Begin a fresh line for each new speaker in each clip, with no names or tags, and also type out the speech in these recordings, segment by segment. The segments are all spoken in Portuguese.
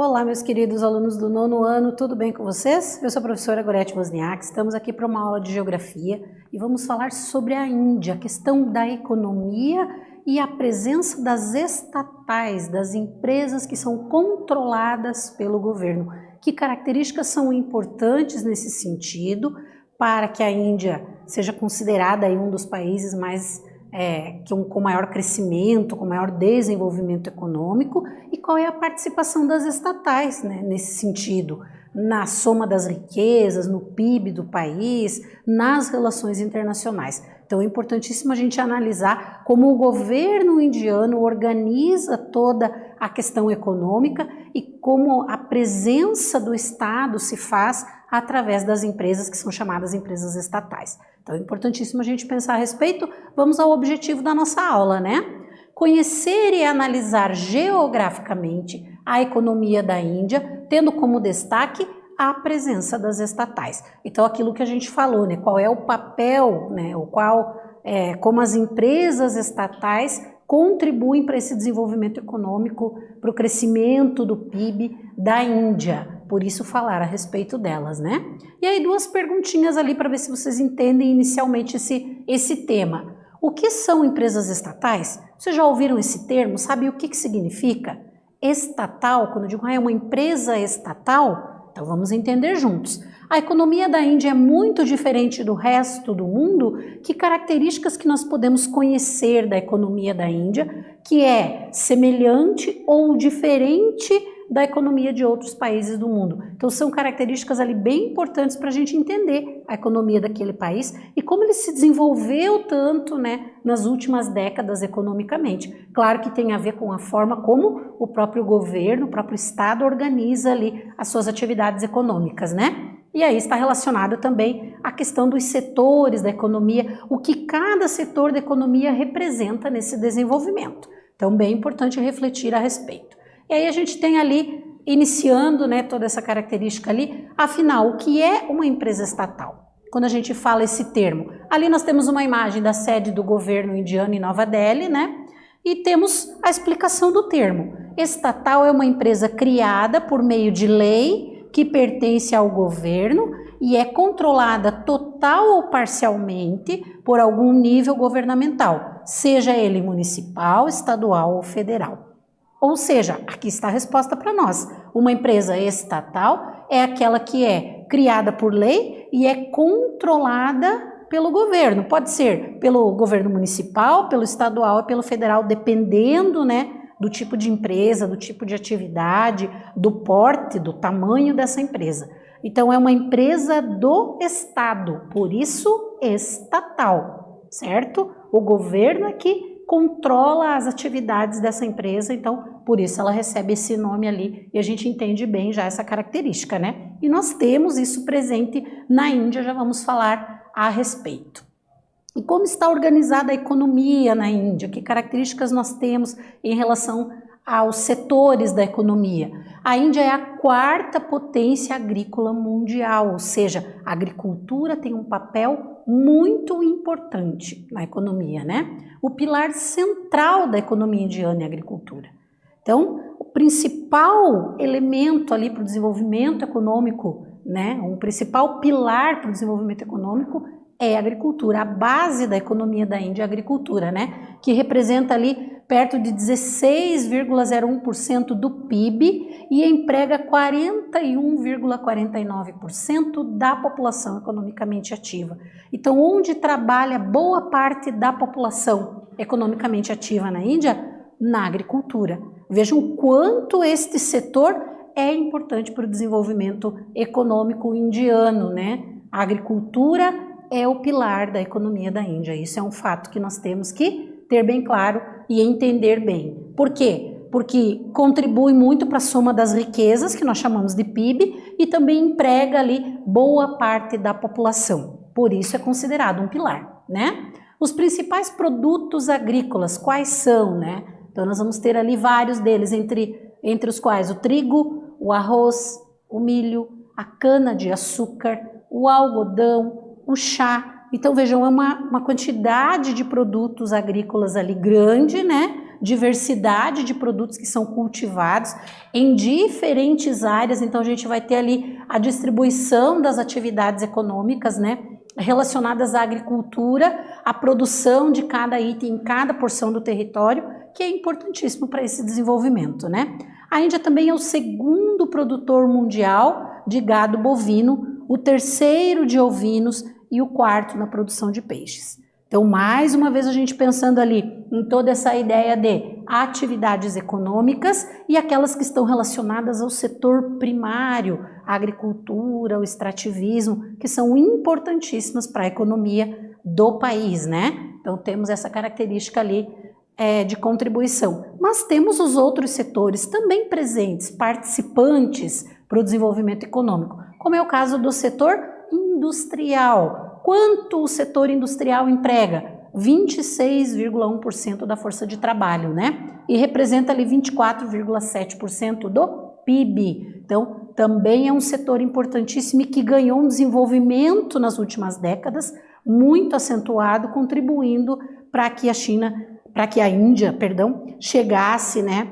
Olá, meus queridos alunos do 9º ano, tudo bem com vocês? Eu sou a professora Gorete Wozniak, estamos aqui para uma aula de Geografia e vamos falar sobre a Índia, a questão da economia e a presença das estatais, das empresas que são controladas pelo governo. Que características são importantes nesse sentido para que a Índia seja considerada aí um dos países mais com maior crescimento, com maior desenvolvimento econômico, e qual é a participação das estatais, né, nesse sentido, na soma das riquezas, no PIB do país, nas relações internacionais. Então é importantíssimo a gente analisar como o governo indiano organiza toda a questão econômica e como a presença do Estado se faz através das empresas que são chamadas empresas estatais. Então é importantíssimo a gente pensar a respeito. Vamos ao objetivo da nossa aula, né? Conhecer e analisar geograficamente a economia da Índia, tendo como destaque a presença das estatais. Então aquilo que a gente falou, né? Qual é o papel, né? Como as empresas estatais contribuem para esse desenvolvimento econômico, para o crescimento do PIB da Índia. Por isso falar a respeito delas, né? E aí duas perguntinhas ali para ver se vocês entendem inicialmente esse tema. O que são empresas estatais? Vocês já ouviram esse termo? Sabe o que significa? Estatal, quando eu digo é uma empresa estatal, então vamos entender juntos. A economia da Índia é muito diferente do resto do mundo. Que características que nós podemos conhecer da economia da Índia, que é semelhante ou diferente da economia de outros países do mundo? Então são características ali bem importantes para a gente entender a economia daquele país e como ele se desenvolveu tanto, né, nas últimas décadas economicamente. Claro que tem a ver com a forma como o próprio governo, o próprio Estado organiza ali as suas atividades econômicas, né? E aí está relacionado também a questão dos setores da economia, o que cada setor da economia representa nesse desenvolvimento. Então, bem importante refletir a respeito. E aí a gente tem ali, iniciando, né, toda essa característica ali, afinal, o que é uma empresa estatal? Quando a gente fala esse termo, ali nós temos uma imagem da sede do governo indiano em Nova Delhi, né? E temos a explicação do termo. Estatal é uma empresa criada por meio de lei, que pertence ao governo e é controlada total ou parcialmente por algum nível governamental, seja ele municipal, estadual ou federal. Ou seja, aqui está a resposta para nós. Uma empresa estatal é aquela que é criada por lei e é controlada pelo governo. Pode ser pelo governo municipal, pelo estadual ou pelo federal, dependendo, né, do tipo de empresa, do tipo de atividade, do porte, do tamanho dessa empresa. Então é uma empresa do Estado, por isso estatal, certo? O governo é que controla as atividades dessa empresa, então por isso ela recebe esse nome ali e a gente entende bem já essa característica, né? E nós temos isso presente na Índia, já vamos falar a respeito. E como está organizada a economia na Índia? Que características nós temos em relação aos setores da economia? A Índia é a 4ª potência agrícola mundial, ou seja, a agricultura tem um papel muito importante na economia, né? O pilar central da economia indiana é a agricultura. Então, o principal elemento ali para o desenvolvimento econômico, né? Um principal pilar para o desenvolvimento econômico é a agricultura. A base da economia da Índia é a agricultura, né? Que representa ali perto de 16,01% do PIB e emprega 41,49% da população economicamente ativa. Então, onde trabalha boa parte da população economicamente ativa na Índia? Na agricultura. Vejam o quanto este setor é importante para o desenvolvimento econômico indiano, né? A agricultura é o pilar da economia da Índia. Isso é um fato que nós temos que ter bem claro e entender bem. Por quê? Porque contribui muito para a soma das riquezas, que nós chamamos de PIB, e também emprega ali boa parte da população. Por isso é considerado um pilar, né? Os principais produtos agrícolas, quais são, né? Então nós vamos ter ali vários deles, entre os quais o trigo, o arroz, o milho, a cana-de-açúcar, o algodão, o chá. Então vejam, é uma quantidade de produtos agrícolas ali grande, né? diversidade de produtos que são cultivados em diferentes áreas. Então a gente vai ter ali a distribuição das atividades econômicas, né, relacionadas à agricultura, à produção de cada item em cada porção do território, que é importantíssimo para esse desenvolvimento, né? A Índia também é o segundo produtor mundial de gado bovino, o terceiro de ovinos e o quarto na produção de peixes. Então, mais uma vez, a gente pensando ali em toda essa ideia de atividades econômicas e aquelas que estão relacionadas ao setor primário, a agricultura, o extrativismo, que são importantíssimas para a economia do país, né? Então, temos essa característica ali de contribuição. Mas temos os outros setores também presentes, participantes para o desenvolvimento econômico, como é o caso do setor industrial. Quanto o setor industrial emprega? 26,1% da força de trabalho, né? E representa ali 24,7% do PIB. Então, também é um setor importantíssimo e que ganhou um desenvolvimento nas últimas décadas, muito acentuado, contribuindo para que a Índia, chegasse, né,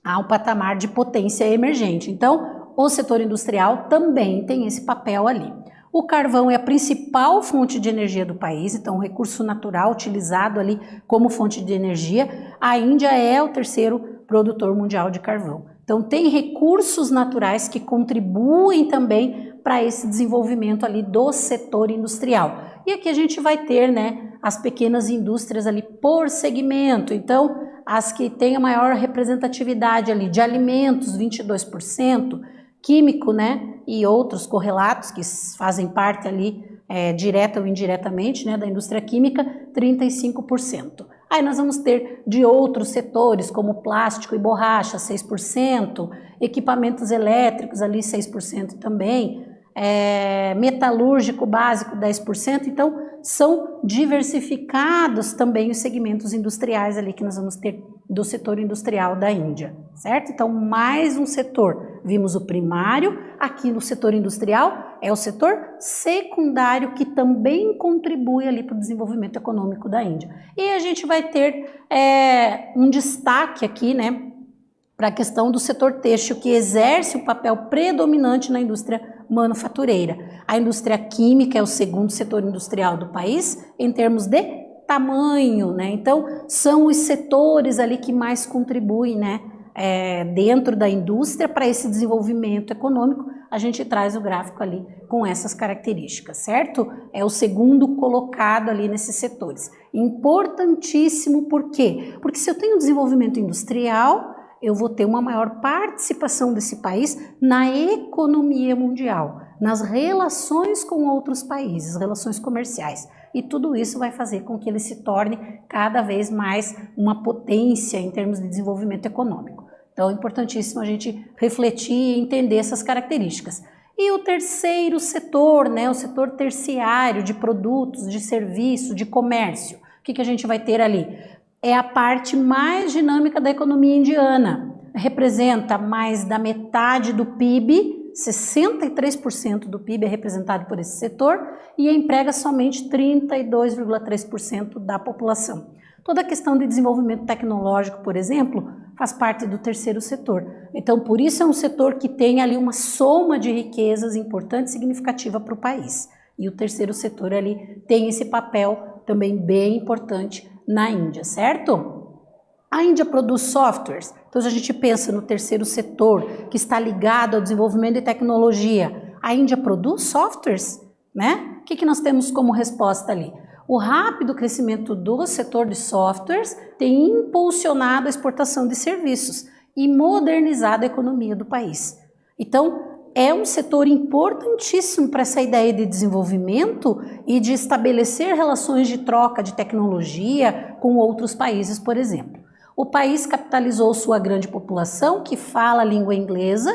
ao patamar de potência emergente. Então, o setor industrial também tem esse papel ali. O carvão é a principal fonte de energia do país, então um recurso natural utilizado ali como fonte de energia. A Índia é o terceiro produtor mundial de carvão. Então tem recursos naturais que contribuem também para esse desenvolvimento ali do setor industrial. E aqui a gente vai ter, né, as pequenas indústrias ali por segmento. Então, as que têm a maior representatividade ali de alimentos, 22%, químico, né, e outros correlatos que fazem parte ali direta ou indiretamente, né, da indústria química, 35%. Aí nós vamos ter de outros setores, como plástico e borracha, 6%, equipamentos elétricos ali 6% também, metalúrgico básico 10%, então são diversificados também os segmentos industriais ali que nós vamos ter do setor industrial da Índia, certo? Então mais um setor, vimos o primário, aqui no setor industrial é o setor secundário que também contribui ali para o desenvolvimento econômico da Índia. E a gente vai ter um destaque aqui, né, para a questão do setor têxtil, que exerce o papel predominante na indústria manufatureira. A indústria química é o segundo setor industrial do país em termos de tamanho, né? Então, são os setores ali que mais contribuem, né, dentro da indústria para esse desenvolvimento econômico. A gente traz o gráfico ali com essas características, certo? É o segundo colocado ali nesses setores. Importantíssimo, por quê? Porque se eu tenho desenvolvimento industrial, eu vou ter uma maior participação desse país na economia mundial, nas relações com outros países, relações comerciais. E tudo isso vai fazer com que ele se torne cada vez mais uma potência em termos de desenvolvimento econômico. Então é importantíssimo a gente refletir e entender essas características. E o terceiro setor, né, o setor terciário de produtos, de serviço, de comércio. O que a gente vai ter ali? É a parte mais dinâmica da economia indiana. Representa mais da metade do PIB, 63% do PIB é representado por esse setor e emprega somente 32,3% da população. Toda a questão de desenvolvimento tecnológico, por exemplo, faz parte do terceiro setor. Então, por isso é um setor que tem ali uma soma de riquezas importante e significativa para o país. E o terceiro setor ali tem esse papel também bem importante na Índia, certo? A Índia produz softwares, então a gente pensa no terceiro setor que está ligado ao desenvolvimento de tecnologia. A Índia produz softwares, né? O que nós temos como resposta ali? O rápido crescimento do setor de softwares tem impulsionado a exportação de serviços e modernizado a economia do país. Então, é um setor importantíssimo para essa ideia de desenvolvimento e de estabelecer relações de troca de tecnologia com outros países, por exemplo. O país capitalizou sua grande população, que fala a língua inglesa,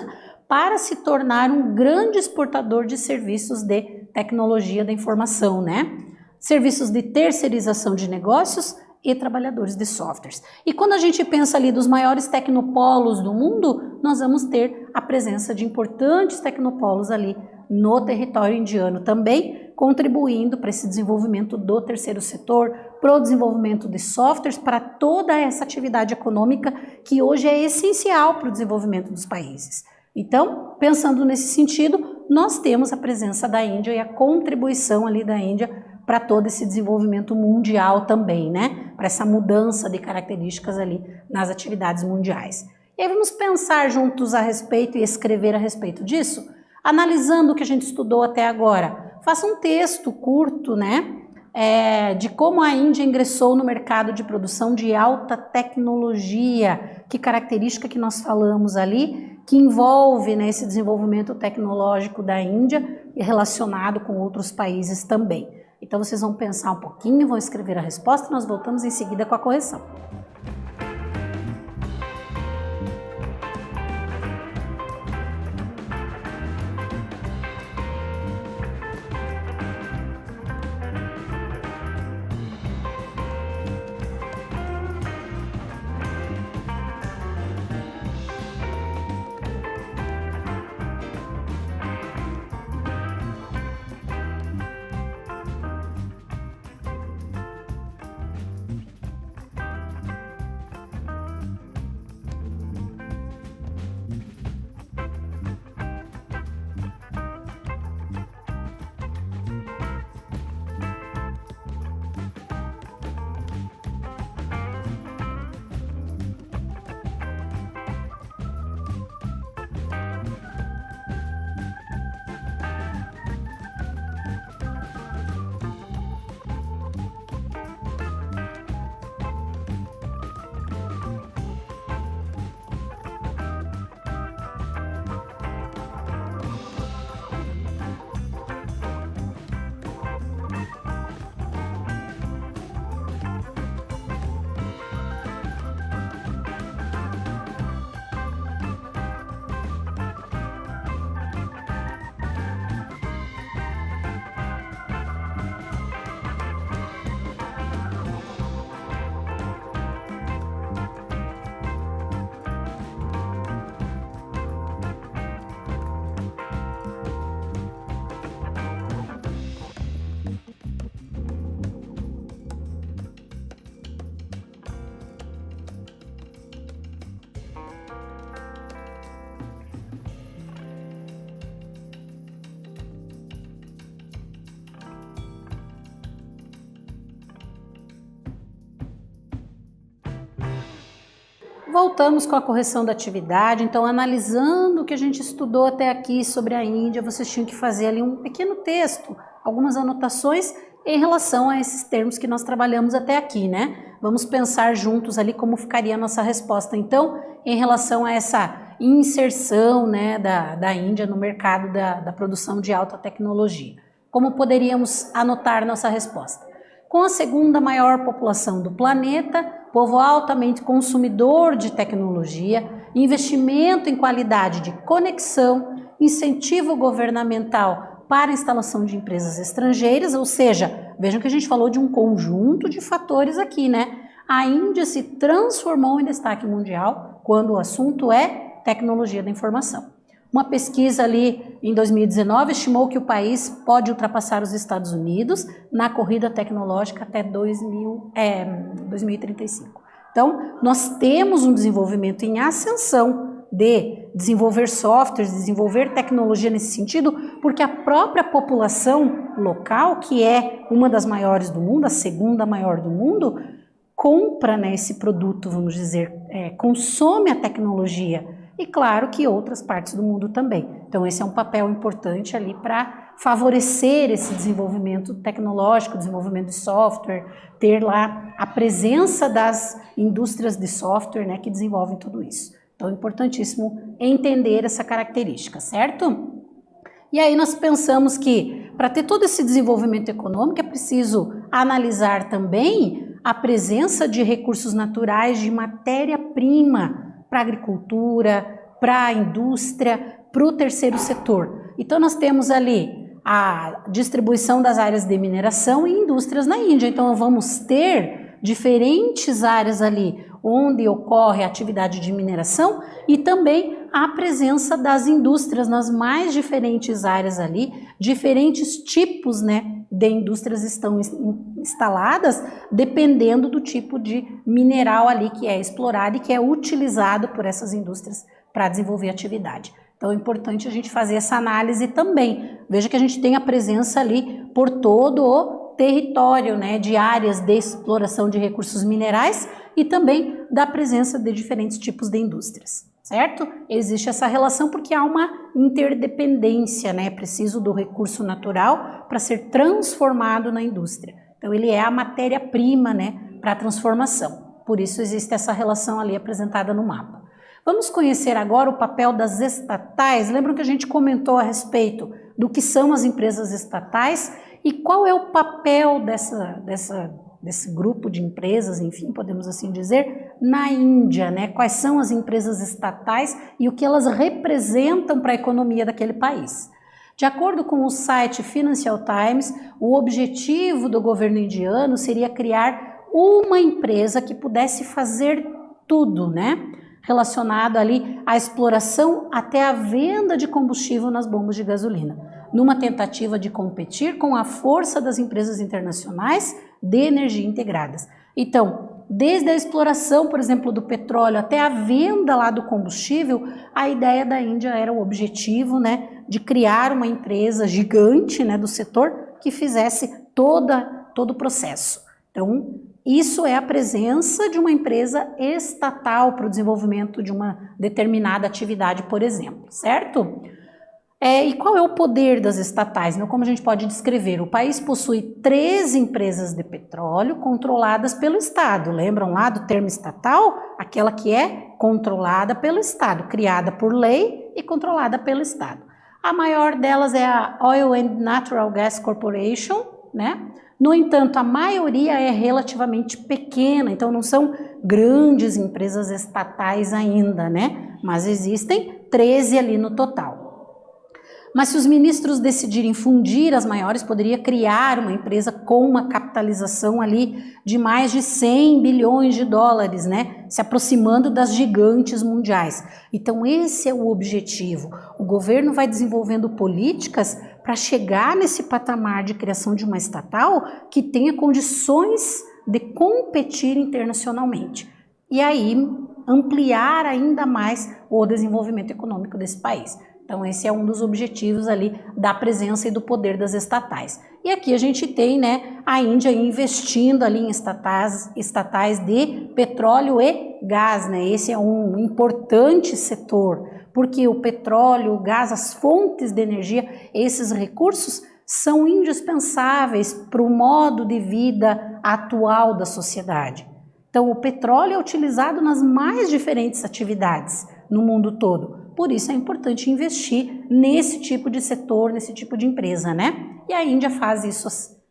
para se tornar um grande exportador de serviços de tecnologia da informação, né? Serviços de terceirização de negócios e trabalhadores de softwares. E quando a gente pensa ali dos maiores tecnopolos do mundo, nós vamos ter a presença de importantes tecnopolos ali no território indiano também, contribuindo para esse desenvolvimento do terceiro setor, para o desenvolvimento de softwares para toda essa atividade econômica que hoje é essencial para o desenvolvimento dos países. Então, pensando nesse sentido, nós temos a presença da Índia e a contribuição ali da Índia para todo esse desenvolvimento mundial também, né? Para essa mudança de características ali nas atividades mundiais. E aí vamos pensar juntos a respeito e escrever a respeito disso, analisando o que a gente estudou até agora. Faça um texto curto, né? De como a Índia ingressou no mercado de produção de alta tecnologia, que característica que nós falamos ali, que envolve, né, esse desenvolvimento tecnológico da Índia e relacionado com outros países também. Então vocês vão pensar um pouquinho, vão escrever a resposta e nós voltamos em seguida com a correção. Voltamos com a correção da atividade, então analisando o que a gente estudou até aqui sobre a Índia, vocês tinham que fazer ali um pequeno texto, algumas anotações em relação a esses termos que nós trabalhamos até aqui, né? Vamos pensar juntos ali como ficaria a nossa resposta, então, em relação a essa inserção, né, da Índia no mercado da produção de alta tecnologia. Como poderíamos anotar nossa resposta? Com a segunda maior população do planeta, povo altamente consumidor de tecnologia, investimento em qualidade de conexão, incentivo governamental para a instalação de empresas estrangeiras, ou seja, vejam que a gente falou de um conjunto de fatores aqui, né? A Índia se transformou em destaque mundial quando o assunto é tecnologia da informação. Uma pesquisa ali em 2019 estimou que o país pode ultrapassar os Estados Unidos na corrida tecnológica até 2035. Então, nós temos um desenvolvimento em ascensão de desenvolver softwares, desenvolver tecnologia nesse sentido, porque a própria população local, que é uma das maiores do mundo, a segunda maior do mundo, compra, né, esse produto, vamos dizer, consome a tecnologia. E claro que outras partes do mundo também. Então esse é um papel importante ali para favorecer esse desenvolvimento tecnológico, desenvolvimento de software, ter lá a presença das indústrias de software, né, que desenvolvem tudo isso. Então é importantíssimo entender essa característica, certo? E aí nós pensamos que para ter todo esse desenvolvimento econômico é preciso analisar também a presença de recursos naturais, de matéria-prima, para a agricultura, para a indústria, para o terceiro setor. Então nós temos ali a distribuição das áreas de mineração e indústrias na Índia. Então vamos ter diferentes áreas ali, onde ocorre a atividade de mineração, e também a presença das indústrias nas mais diferentes áreas ali, diferentes tipos, né, de indústrias estão instaladas, dependendo do tipo de mineral ali que é explorado e que é utilizado por essas indústrias para desenvolver atividade. Então é importante a gente fazer essa análise também. Veja que a gente tem a presença ali por todo o território, né, de áreas de exploração de recursos minerais e também da presença de diferentes tipos de indústrias, certo? Existe essa relação porque há uma interdependência, né? É preciso do recurso natural para ser transformado na indústria. Então ele é a matéria-prima, né, para a transformação. Por isso existe essa relação ali apresentada no mapa. Vamos conhecer agora o papel das estatais. Lembram que a gente comentou a respeito do que são as empresas estatais e qual é o papel desse grupo de empresas, enfim, podemos assim dizer, na Índia, né? Quais são as empresas estatais e o que elas representam para a economia daquele país. De acordo com o site Financial Times, o objetivo do governo indiano seria criar uma empresa que pudesse fazer tudo, né? Relacionado ali à exploração até a venda de combustível nas bombas de gasolina, numa tentativa de competir com a força das empresas internacionais de energia integradas. Então, desde a exploração, por exemplo, do petróleo até a venda lá do combustível, a ideia da Índia era o objetivo, né, de criar uma empresa gigante, né, do setor que fizesse todo o processo. Então, isso é a presença de uma empresa estatal para o desenvolvimento de uma determinada atividade, por exemplo, certo? E qual é o poder das estatais? Então, como a gente pode descrever? O país possui 13 empresas de petróleo controladas pelo Estado. Lembram lá do termo estatal? Aquela que é controlada pelo Estado, criada por lei e controlada pelo Estado. A maior delas é a Oil and Natural Gas Corporation, né? No entanto, a maioria é relativamente pequena, então não são grandes empresas estatais ainda, né? Mas existem 13 ali no total. Mas se os ministros decidirem fundir as maiores, poderia criar uma empresa com uma capitalização ali de mais de 100 bilhões de dólares, né? Se aproximando das gigantes mundiais. Então esse é o objetivo. O governo vai desenvolvendo políticas para chegar nesse patamar de criação de uma estatal que tenha condições de competir internacionalmente. E aí ampliar ainda mais o desenvolvimento econômico desse país. Então esse é um dos objetivos ali da presença e do poder das estatais. E aqui a gente tem, né, a Índia investindo ali em estatais de petróleo e gás, né? Esse é um importante setor, porque o petróleo, o gás, as fontes de energia, esses recursos são indispensáveis para o modo de vida atual da sociedade. Então o petróleo é utilizado nas mais diferentes atividades no mundo todo. Por isso é importante investir nesse tipo de setor, nesse tipo de empresa, né? E a Índia faz isso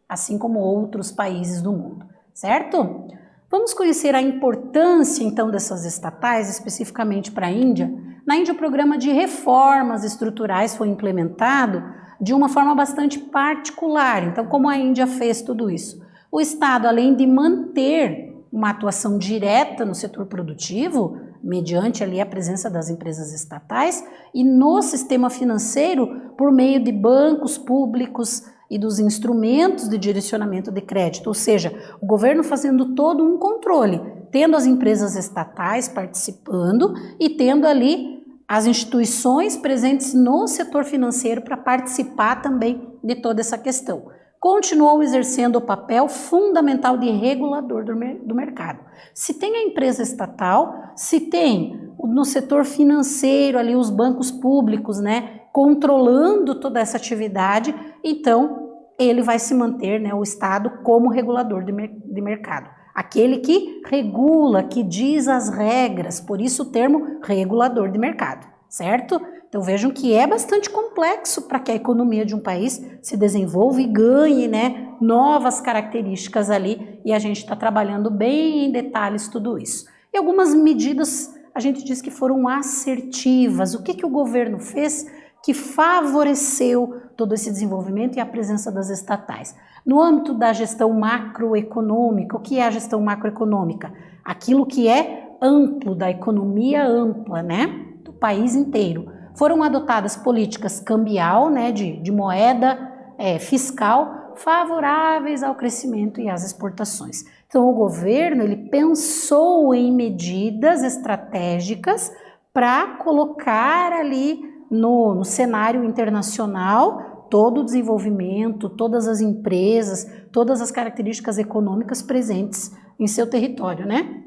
assim como outros países do mundo, certo? Vamos conhecer a importância, então, dessas estatais, especificamente para a Índia. Na Índia, o programa de reformas estruturais foi implementado de uma forma bastante particular. Então, como a Índia fez tudo isso? O Estado, além de manter uma atuação direta no setor produtivo, mediante ali a presença das empresas estatais, e no sistema financeiro por meio de bancos públicos e dos instrumentos de direcionamento de crédito, ou seja, o governo fazendo todo um controle, tendo as empresas estatais participando e tendo ali as instituições presentes no setor financeiro para participar também de toda essa questão. Continuou exercendo o papel fundamental de regulador do mercado. Se tem a empresa estatal, se tem no setor financeiro ali os bancos públicos, né, controlando toda essa atividade, então ele vai se manter, né, o Estado como regulador de mercado. Aquele que regula, que diz as regras, por isso o termo regulador de mercado, certo? Então vejam que é bastante complexo para que a economia de um país se desenvolva e ganhe, né, novas características ali, e a gente está trabalhando bem em detalhes tudo isso. E algumas medidas a gente diz que foram assertivas. O que o governo fez que favoreceu todo esse desenvolvimento e a presença das estatais? No âmbito da gestão macroeconômica, o que é a gestão macroeconômica? Aquilo que é amplo, da economia ampla, né, do país inteiro. Foram adotadas políticas cambial, né, de moeda fiscal, favoráveis ao crescimento e às exportações. Então, o governo ele pensou em medidas estratégicas para colocar ali no cenário internacional todo o desenvolvimento, todas as empresas, todas as características econômicas presentes em seu território, né?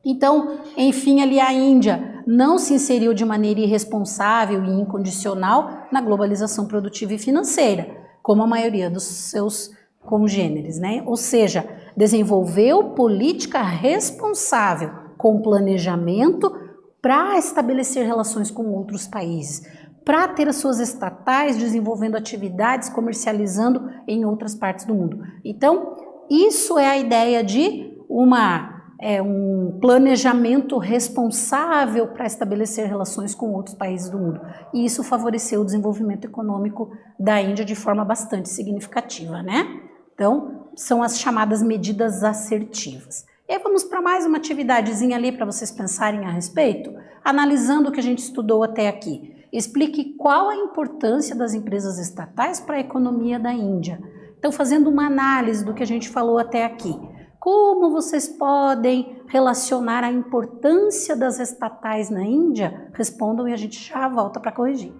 Então, enfim, ali a Índia não se inseriu de maneira irresponsável e incondicional na globalização produtiva e financeira, como a maioria dos seus congêneres, né? Ou seja, desenvolveu política responsável com planejamento para estabelecer relações com outros países, para ter as suas estatais desenvolvendo atividades, comercializando em outras partes do mundo. Então, isso é a ideia de um planejamento responsável para estabelecer relações com outros países do mundo. E isso favoreceu o desenvolvimento econômico da Índia de forma bastante significativa, né? Então, são as chamadas medidas assertivas. E aí vamos para mais uma atividadezinha ali para vocês pensarem a respeito, analisando o que a gente estudou até aqui. Explique qual a importância das empresas estatais para a economia da Índia. Então, fazendo uma análise do que a gente falou até aqui. Como vocês podem relacionar a importância das estatais na Índia? Respondam e a gente já volta para corrigir.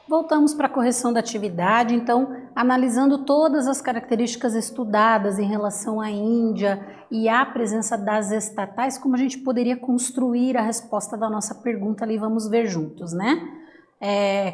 Voltamos para a correção da atividade, então, analisando todas as características estudadas em relação à Índia e à presença das estatais, como a gente poderia construir a resposta da nossa pergunta ali, vamos ver juntos, né?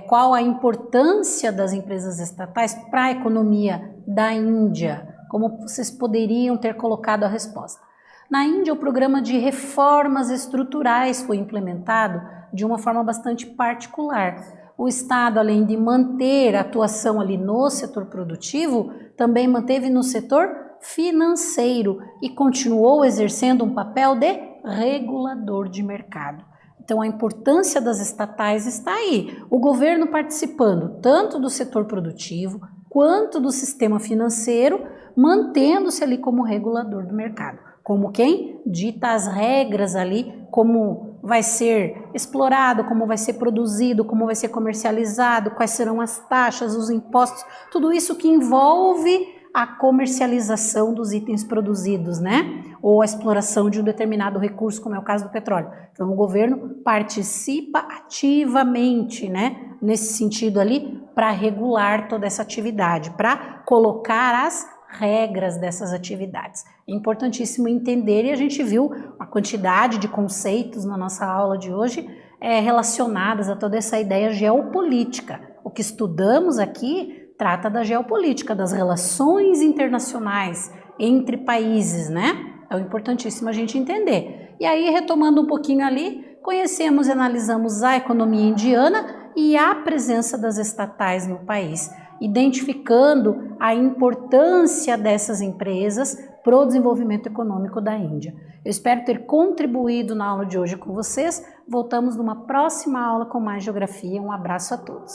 Qual a importância das empresas estatais para a economia da Índia? Como vocês poderiam ter colocado a resposta? Na Índia, o programa de reformas estruturais foi implementado de uma forma bastante particular. O Estado, além de manter a atuação ali no setor produtivo, também manteve no setor financeiro e continuou exercendo um papel de regulador de mercado. Então, a importância das estatais está aí. O governo participando tanto do setor produtivo quanto do sistema financeiro, mantendo-se ali como regulador do mercado. Como quem dita as regras ali, como vai ser explorado, como vai ser produzido, como vai ser comercializado, quais serão as taxas, os impostos, tudo isso que envolve a comercialização dos itens produzidos, né? Ou a exploração de um determinado recurso, como é o caso do petróleo. Então, o governo participa ativamente, né? Nesse sentido ali, para regular toda essa atividade, para colocar as regras dessas atividades. É importantíssimo entender, e a gente viu uma quantidade de conceitos na nossa aula de hoje relacionadas a toda essa ideia geopolítica. O que estudamos aqui trata da geopolítica, das relações internacionais entre países, né? É importantíssimo a gente entender. E aí, retomando um pouquinho ali, conhecemos e analisamos a economia indiana e a presença das estatais no país, identificando a importância dessas empresas para o desenvolvimento econômico da Índia. Eu espero ter contribuído na aula de hoje com vocês. Voltamos numa próxima aula com mais geografia. Um abraço a todos.